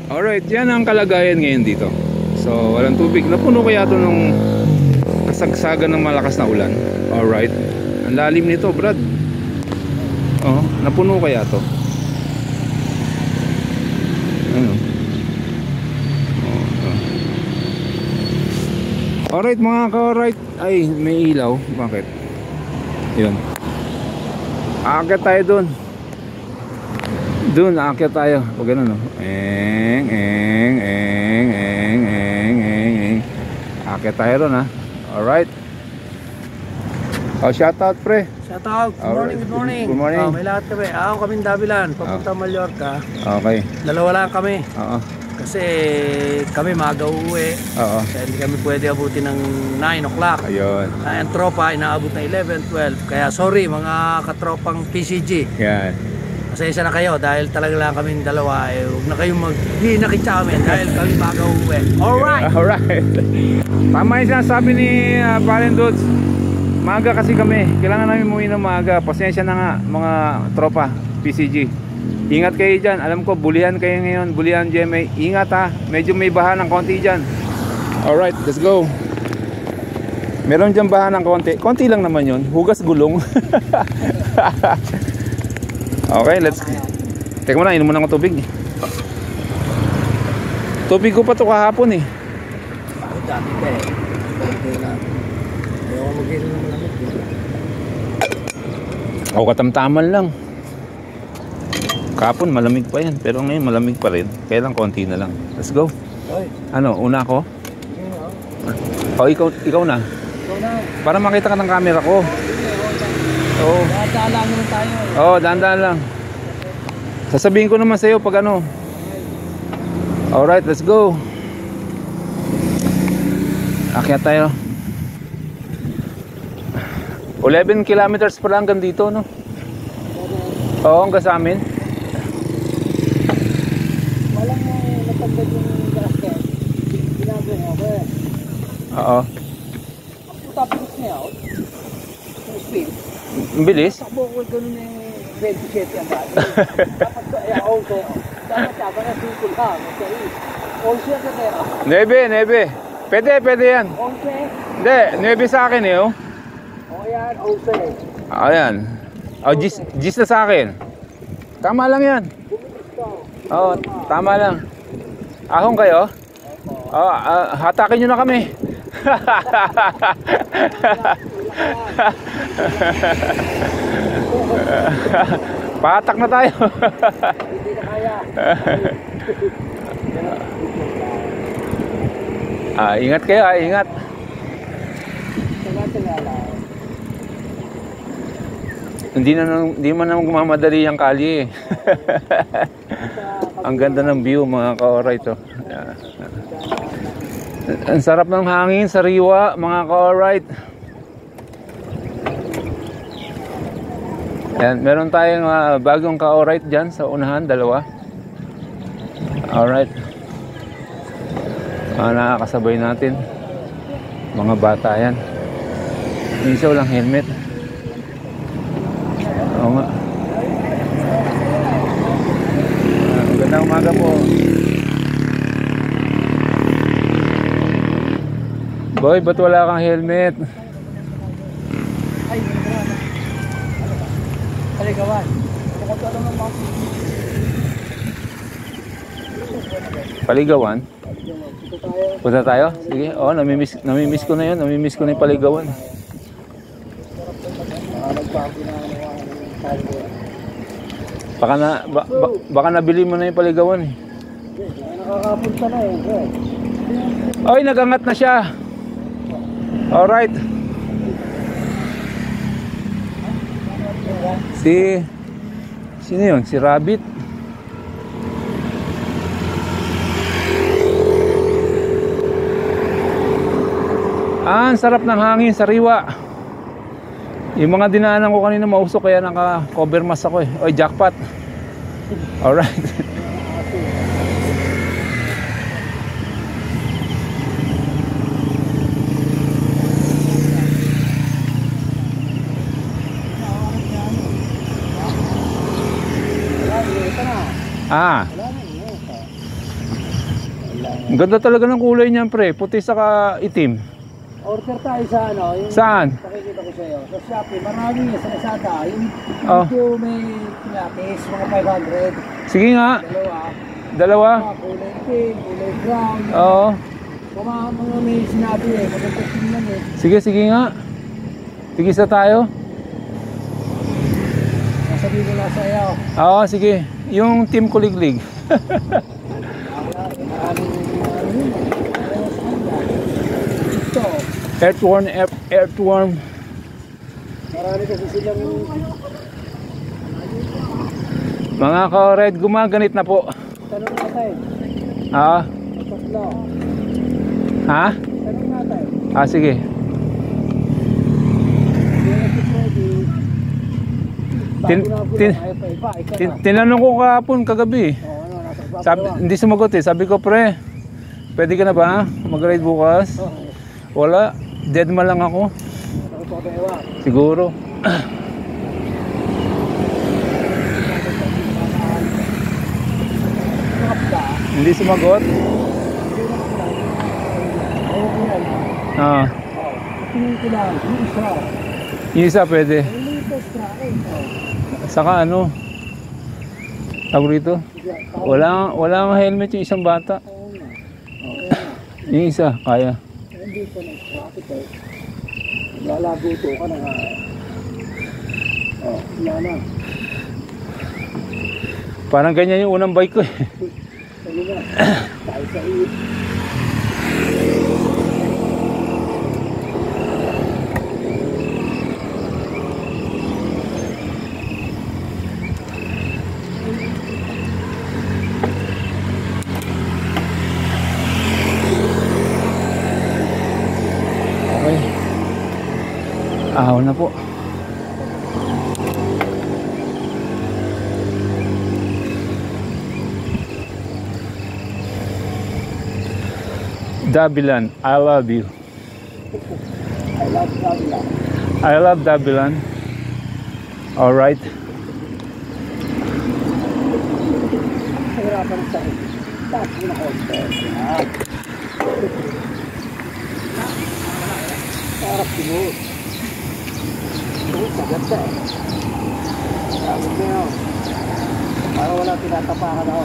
Alright, yan ang kalagayan ngayon dito. So walang tubig. Napuno kaya ito nung kasagsagan ng malakas na ulan. Alright, ang lalim nito, Brad. Oh, napuno kaya to. Ano? Alright mga ka-alright. Ay, may ilaw. Bakit? Yun. Aakyat tayo dun. Dun, aakyat tayo. O ganun, no? Aakyat tayo dun, ha? Alright. Oh, shout out, pre. Shout out. Good morning, good morning. Good morning. May lahat kami. Ako kaming Dabilan, papunta Mallorca. Okay. Dalawa lang kami. Oo. Kasi kami maaga uuwi. Oo. Kaya hindi kami pwede abutin ng 9 o'clock. Ayun. Ang tropa inaabot ng 11, 12. Kaya sorry mga katropang PCG. Yan. Pasensya na kayo dahil talaga lang kaming dalawa. Huwag na kayong mag-hinakit sa amin dahil kami maaga uuwi. Alright! Alright. Tama yung sinasabi ni Paren Dudes. Maaga kasi kami. Kailangan namin umuwi ng maaga. Pasensya na nga mga tropa PCG. Ingat kayo dyan. Alam ko bulihan kayo ngayon. Bulihan GMA. Ingat ha. Medyo may baha ng konti dyan. Alright, let's go. Meron dyan baha ng konti. Konti lang naman yun. Hugas gulong. Okay, let's. Teka muna, inom muna ako tubig. Tubig ko pa to kahapon eh. Dati ka eh. Ayaw ko mag-inom ng malamig. Ako katamtaman lang. Kahapon malamig pa yan. Pero ngayon malamig pa rin. Kaya lang konti na lang. Let's go. Oy. Ano, una ako? O, ikaw na. Ikaw na. Para makita ka ng camera ko. Oo. Dahan-dahan naman tayo. Oo, dahan-dahan lang. Sasabihin ko naman sa'yo pag ano. Alright, let's go. Akyat tayo. 11 kilometers pa lang hanggang dito, no? Oo, hanggang sa amin. Walang natagdag yung gasket. Ginagawa mo ba? Oo. Ang puta bilis niya out. Yung speed. Ang bilis. Takbo ko ganun yung 27 ang dati. Dapat ko ay auto. Dapat sabi na sukul ha. Onse ka kaya. 9. Pwede yan. Onse? Hindi, 9 sa akin eh, oh. O yan, onse. Ayan. Oh, gis na sa akin. Tama lang yan. Oo, tama lang. Ahong kayo? Oo, hatakin nyo na kami. Patak na tayo. Hindi na kaya. Ingat kayo, ingat. Hindi man na magmamadali ang kalye. Ang ganda ng view mga ka-alright, oh. Ang sarap ng hangin, sariwa mga ka-alright. Ayan, meron tayong bagong ka-alright dyan sa unahan, dalawa. Alright. Nakakasabay natin. Mga bata yan. Isa walang helmet. Oo nga. Magandang umaga po. Boy, ba't wala kang helmet? Ay, Paligawan. Paligawan? Punta tayo? Sige. Oo, namimiss ko na yun. Namimiss ko na yung Paligawan. Baka nabili mo na yung Paligawan eh. Nakakapunta na eh. Oy, nagangat na siya. Alright. Sino yun? Si Rabbit. Ang sarap ng hangin, sariwa. Yung mga dinaanan ko kanina mausok kaya naka-cover mask ako eh. Oy, jackpot. Alright. Ang ganda talaga ng kulay niyan, pre. Puti saka itim. Order tayo sa ano, yung Saan? pakikita ko sa'yo. Sa Shopee, marami yan sa Lazada. Yung Oh. video may pinapis, mga 500. Sige nga. Dalawa. Dalawa. Mga kulay pink, kulay brown. Oo. Mga may sinabi eh, magandang tingnan eh. Sige, sige nga. Tigis na tayo. Nasabi ko na sa'yo. Oo, sige. Yung team kuliglig. Maraming ito. Earthworm. Marami kasi silang Mga ka-red, gumaganit na po. tanong natin. Ah, Tatlo. ha? Tanong natin. Ah, sige. Tinanong ko kahapon, kagabi. Hindi sumagot eh. Sabi ko, pre, pwede ka na ba mag-ride bukas? Wala. Dead ma lang ako. Siguro. Hindi sumagot? Ah. Yung isa pwede. Saka ano? Tawag rito? Walang helmet yung isang bata. Yung isa, kaya. Hindi pa nag-traffic eh. Lalago ito ka na nga. Oh, wala na. Parang ganyan yung unang bike ko eh. Sabi nga, tayo sa iyo. Okay. Ahon na po. Dabilan, I love you. I love Davila. I love Dabilan. All right. Nahirapan sa akin. Tapos mo na konti. Sarap sinod. Sagat ka eh. Sagat mo yun. Para wala tinatapakan ako.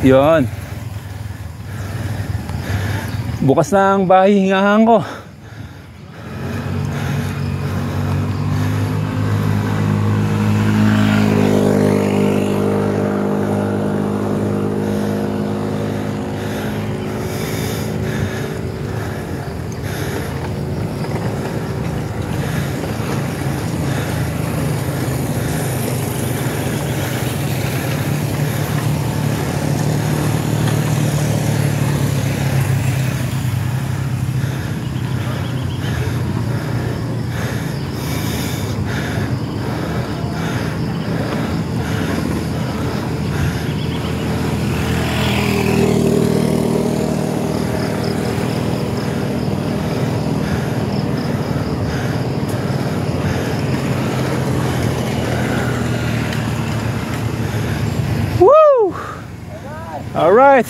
Yon. Bukas na ang bahay hingahan ko. Woo! All right.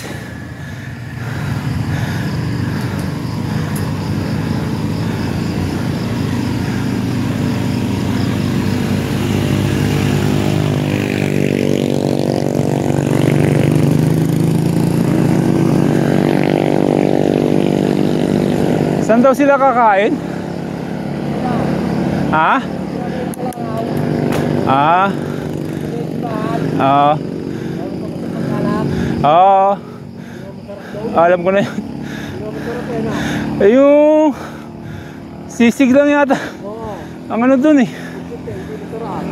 Saan daw sila kakain? Ha? Ah. Ah. Oo. Alam ko na yun. Eh, yung sisig lang yata ang ano dun eh.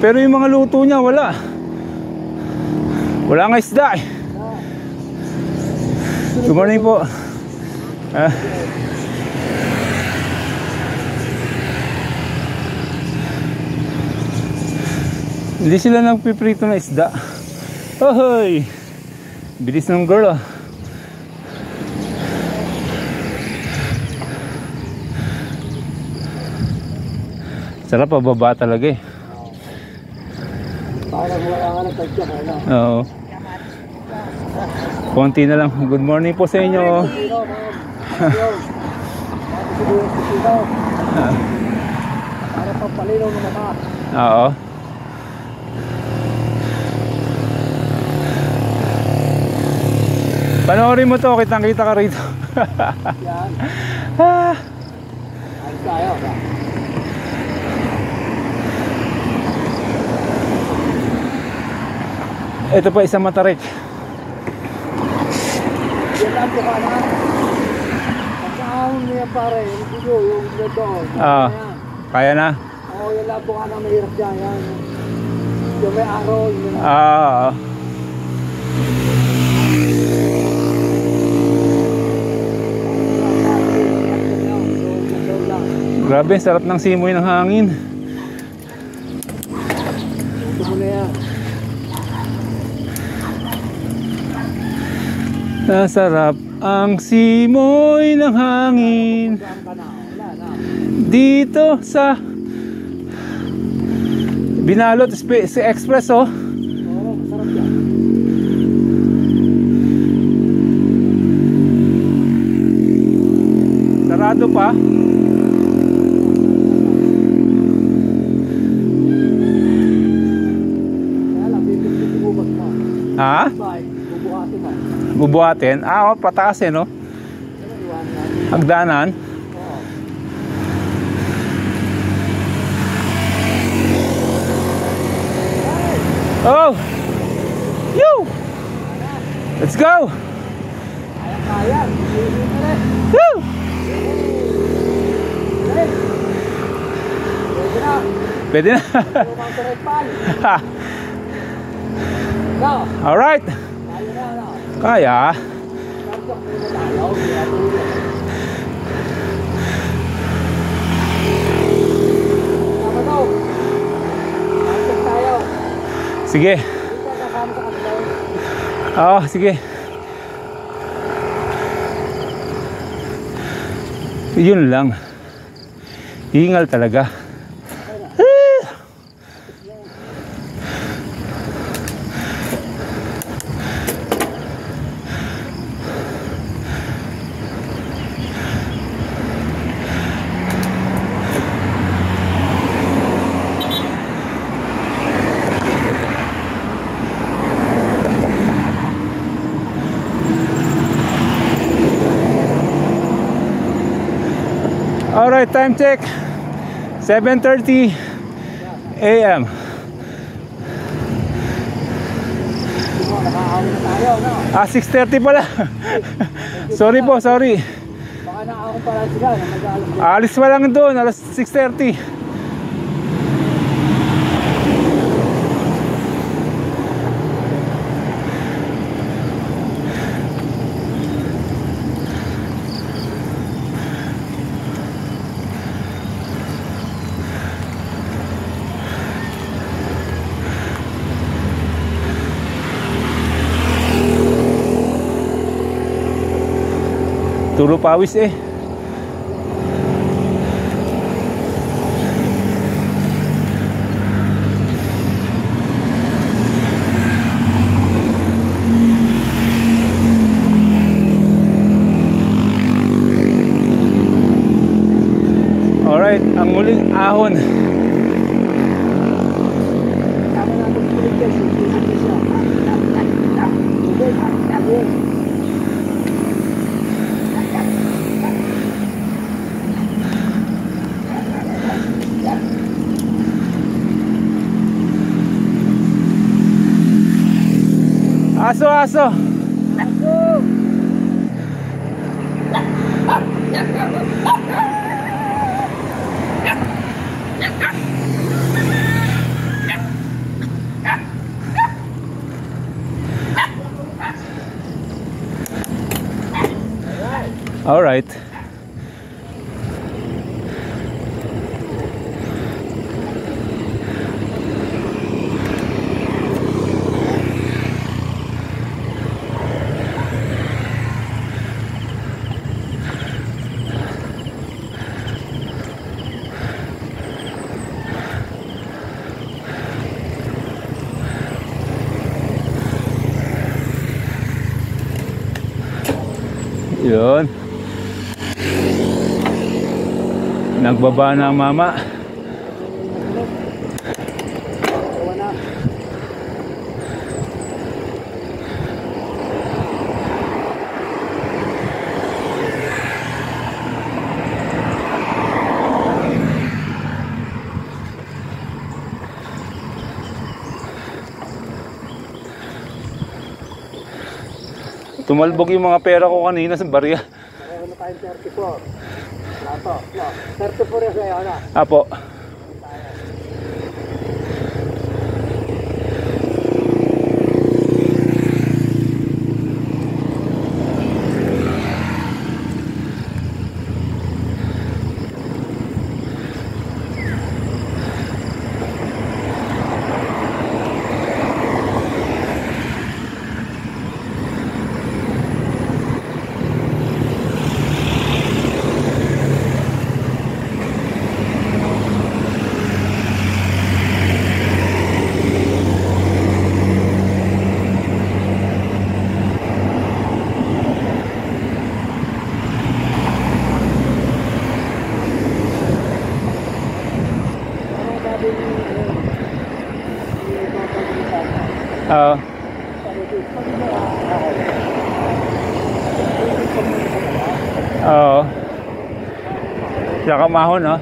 Pero yung mga luto niya wala. Wala nga isda eh. Good morning po. Ah. Hindi sila nagpiprito na isda. Ohoy! Bilis ng girl ah. Sarap pababa talaga eh. Parang wala ka na tagya ka na. Oo. Konti na lang. Good morning po sa inyo. Para pampalinaw ng mata. Oo. Panoorin mo to, kitang-kita ka rito. Yan. Ah. Ayos tayo. Ito pa isang matarik. Yan lang po ka na. Pagkaahon niya pare, yung video, yung doon. Ah. Kaya na? Oo, yan lang po ka na, mahirap dyan. Yan. Yung may araw, yun lang. Ah. Grabe, sarap ng simoy ng hangin. Ito mo na yan. Nasarap ang simoy ng hangin Saan ka na? Wala na. dito sa Binalot Express oh. Oo, masarap yan. Sarado pa. Kaya lang, bibig bubag mo. Ha? Bye. Bubuhatin mo. Bubuhatin? Ah, oh, pataas eh no? Ano, iwan natin. Hagdanan. Oo. Oh! Yo! Let's go! Kaya, hindi na rin. Woo! Red. Pwede na. Pwede na. Lumang turret pan. No. Alright. Kaya na, no. Kaya. Sarjok muna tayo. Kaya tuloy. Tama daw. Sarjok tayo. Sige. Hindi ka kasama sa kanila. Oh, sige. Yun lang. Hingal talaga. Alright, time check 7:30 AM. Nakahawin na tayo, no? Ah, 6:30 pala. Sorry po, sorry. Baka nakahawin pala sila. Na mag-aalam. Alis pa lang doon, alas 6:30. Turo pawis eh. Alright, ang muling ahon. Tama na ito pilit yan. Sisip siya. Tubig. Aso, aso. Alright. Yun. Nagbaba na ang mama. Tumalbog yung mga pera ko kanina sa barya. Meron na tayong 34. Lato. 34 yung sa'yo na. Apo. Oo. Saka mahon, no?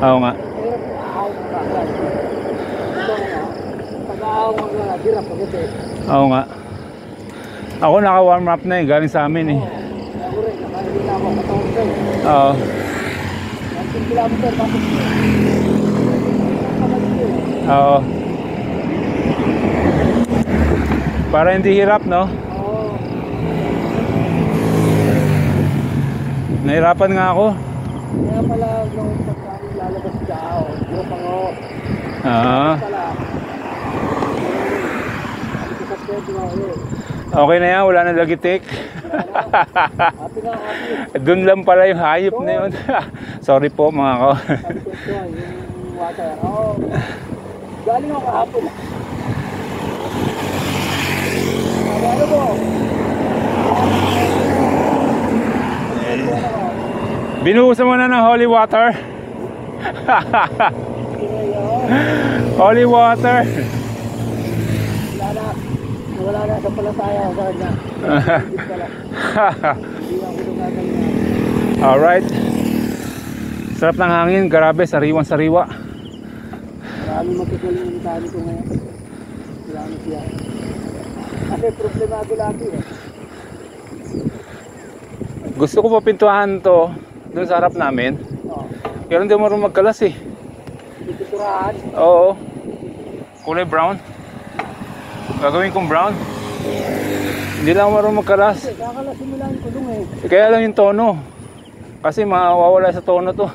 Oo nga. Oo nga. Ako naka-warm up na eh, galing sa amin eh. Oo. Oo. Para hindi hirap, no? Nahirapan nga ako. Kaya pala nung pagkain lalabas siya, yung pango. Pala. Okay na yan, wala na lagitik. Happy na, happy. Doon lang pala yung hayop na yun. Sorry po mga ko. Yung water. Oo. Galing ako kahapon. Ano mo? Binuhusan mo na ng holy water. Holy water. Wala na sa palataya. Alright. Sarap ng hangin, grabe, sariwan-sariwa. Marami magkagaling yung tali ko ngayon. Marami siya. Kasi problemado lagi eh. Gusto ko papintuhan to doon sa harap namin. Pero hindi mo rin magkalas eh. Piturahan? Oo. Kulay brown. Gagawin kong brown. Hindi lang marunong magkalas. Kakalasin mo lang yung kulong eh. Kaya lang yung tono. Kasi mawawala sa tono to.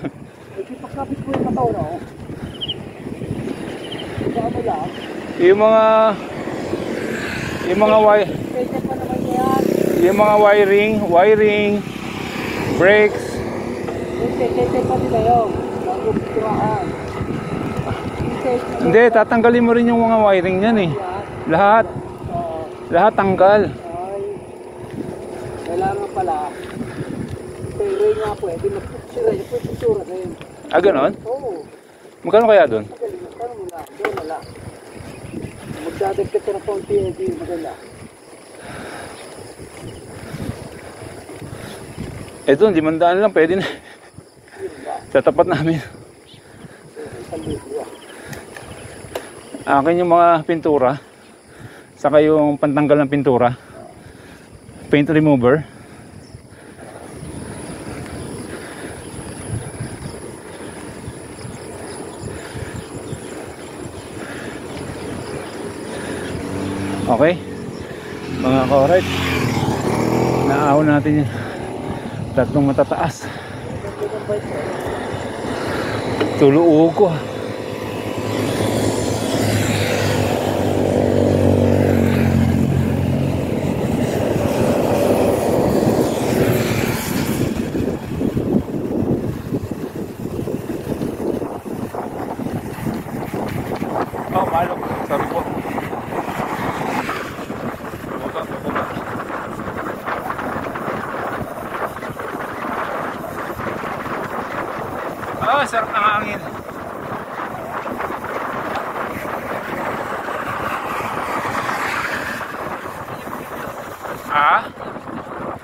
Ipagkapit ko yung kataw na oh. Ano lang? Yung mga wiring, brakes. Tete pa nila yun. Bago piturahan. Hindi, tatanggalin mo rin yung mga wiring niyan eh. Lahat. Lahat tanggal. Ay, kailangan pala. Pero nga pwede magputsura. Yung putsura na yun. Ah, ganon? Oo. Magkano kaya doon? Magaling. Magkano mo lang. Doon wala. Magdadagdag ka na pang TLD. Maganda. Eh doon, 500 lang. Pwede na. Sa tapat namin. Akin yung mga pintura. Saka yung pantanggal ng pintura. Paint remover. Okay. Mga ka-alright. Inaahon natin yung tatlong matataas. Tuluo ko. Oh, malo. Sorry po. Baba. Oh, sarap ng hangin. Ah?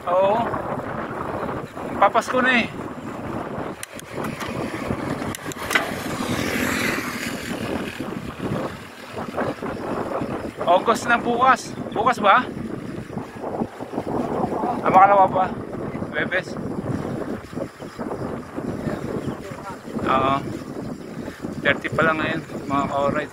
Oo. Papasko na eh. August na bukas. Bukas ba? Makalawa pa. Webes. Oo. 30 pa lang ngayon, mga ka-alright.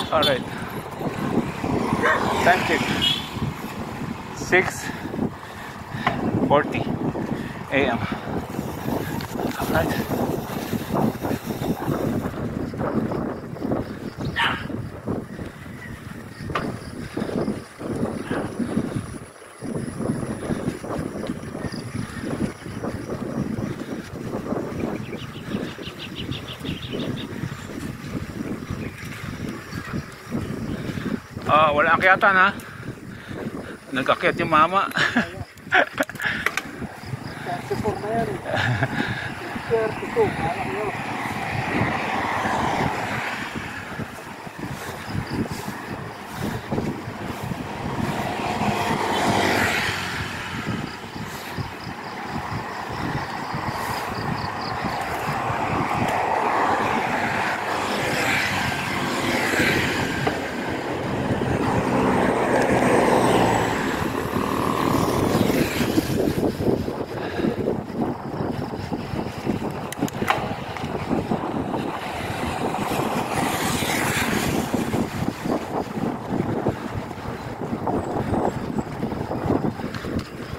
Alright. Time check. 6:40 AM. Alright. Wala akyatan ha. Nag-akyat yung mama. 34 na yan. 32. Alam nyo.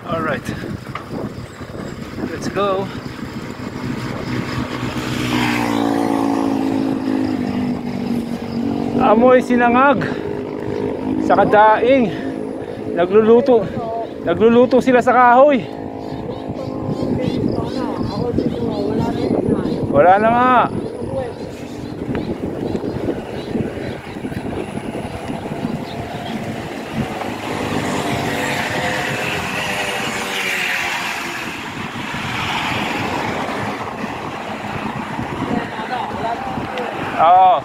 Alright. Let's go. Amoy sinangag sa kadaing. Nagluluto sila sa kahoy. Wala na nga. Oo.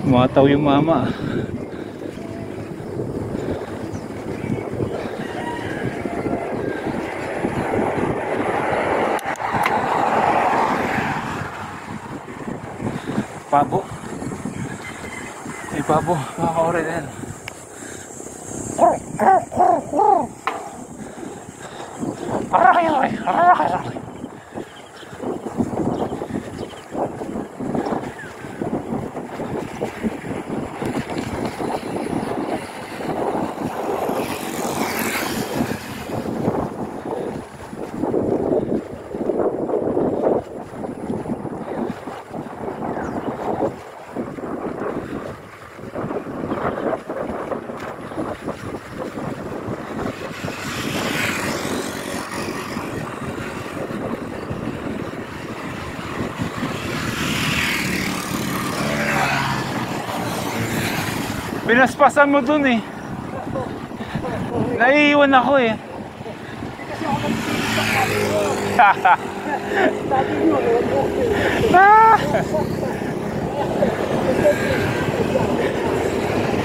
Mataw yung mama. Pabo. May pabo. Makakauri din. Pinaspasan mo dun eh. Naiiwan ako eh.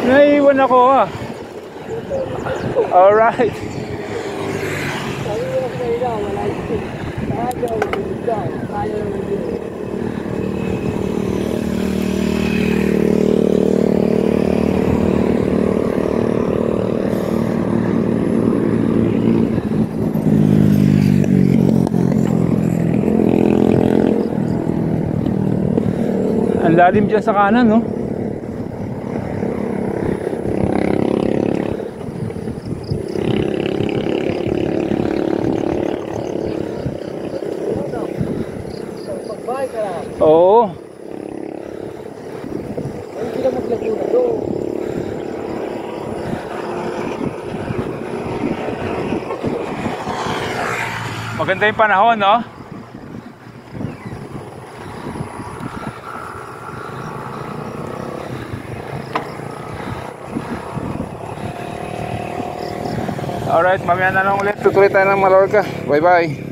Naiiwan ako ah. Alright. Ang lalim dyan sa kanan, no? Pagbahay ka lang. Oo. Hindi ka maglaguna doon. Maganda yung panahon, no? Alright, mamaya na lang ulit. Tutuloy tayo ng Mallorca. Bye bye.